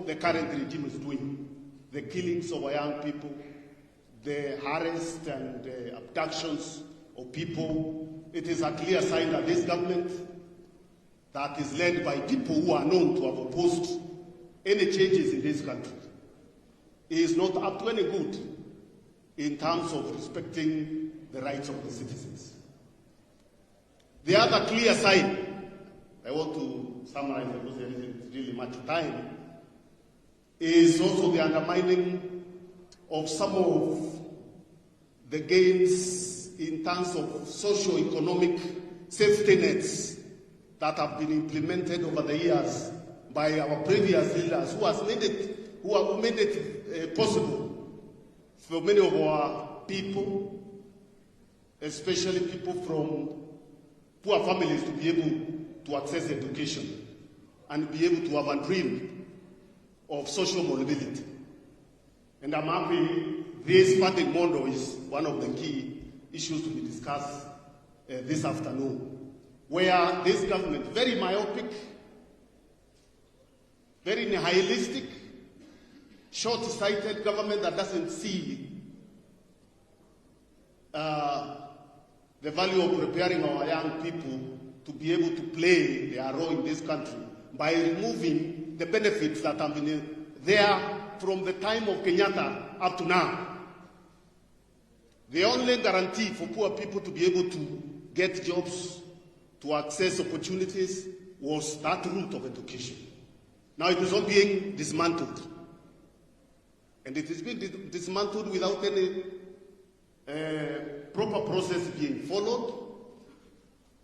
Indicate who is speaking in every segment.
Speaker 1: the current regime is doing, the killings of our young people, the harassed and abductions of people, it is a clear sign that this government that is led by people who are known to have opposed any changes in this country is not up to any good in terms of respecting the rights of the citizens. The other clear sign, I want to summarize because there isn't really much time, is also the undermining of some of the gains in terms of socio-economic safety nets that have been implemented over the years by our previous leaders who have made it possible for many of our people, especially people from poor families, to be able to access education and be able to have a dream of social mobility. And I'm happy this funding model is one of the key issues to be discussed this afternoon, where this government, very myopic, very nihilistic, short-sighted government that doesn't see the value of preparing our young people to be able to play their role in this country by removing the benefits that have been there from the time of Kenyatta up to now. The only guarantee for poor people to be able to get jobs, to access opportunities, was that route of education. Now it is all being dismantled. And it is being dismantled without any proper process being followed,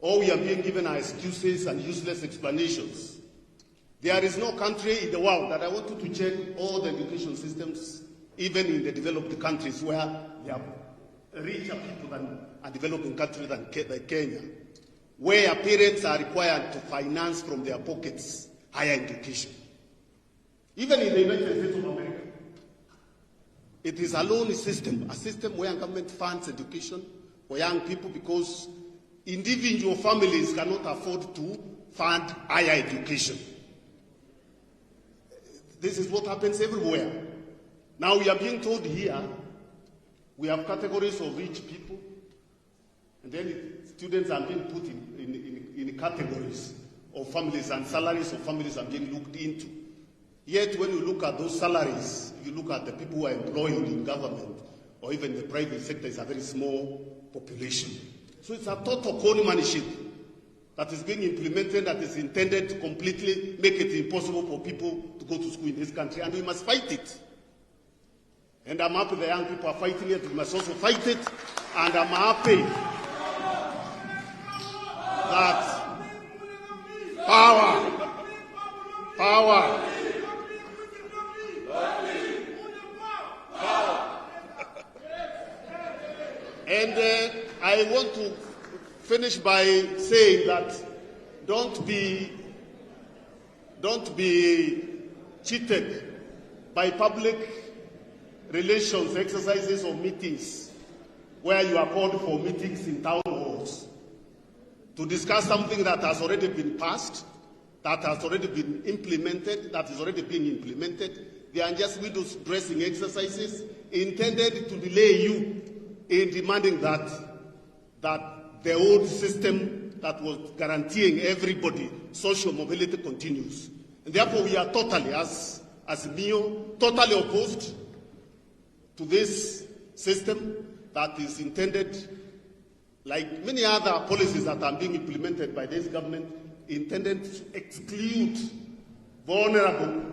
Speaker 1: or we are being given our excuses and useless explanations. There is no country in the world that I want you to check all the education systems, even in the developed countries where there are richer people than a developing country than Kenya, where parents are required to finance from their pockets higher education. Even in the United States of America, it is a loan system, a system where government funds education for young people because individual families cannot afford to fund higher education. This is what happens everywhere. Now we are being told here, we have categories of rich people, and then students are being put in categories of families, and salaries of families are being looked into. Yet when you look at those salaries, you look at the people who are employed in government or even the private sector, is a very small population. So it's a total conmanship that is being implemented that is intended to completely make it impossible for people to go to school in this country, and we must fight it. And I'm happy the young people are fighting it. We must also fight it, and I'm happy that power. And I want to finish by saying that don't be cheated by public relations exercises or meetings where you are called for meetings in town halls to discuss something that has already been passed, that has already been implemented, that is already being implemented. They are just windows dressing exercises intended to delay you in demanding that the old system that was guaranteeing everybody social mobility continues. And therefore we are totally, as MIO, totally opposed to this system that is intended, like many other policies that are being implemented by this government, intended to exclude vulnerable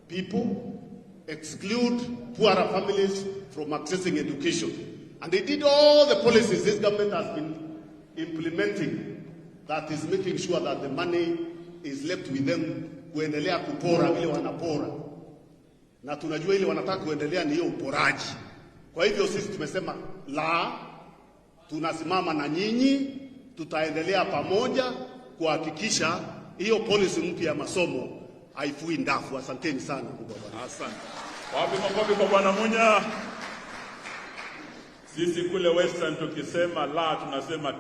Speaker 1: people, exclude poorer families from accessing education. And they did all the policies this government has been implementing that is making sure that the money is left with them kuendelea kupora vile wanapora. Na tunajua ile wanataka kuendelea ni hiyo uporaji. Kwa hivyo sisi tumesema la, tunasimama na nyinyi, tutaendelea pamoja kuhakikisha hiyo policy mpya ya masomo haifui ndafu. Asanteni sana.
Speaker 2: Asante. Wapi makofi kwa Bwana Munya? Sisi kule Western tukisema la tunasema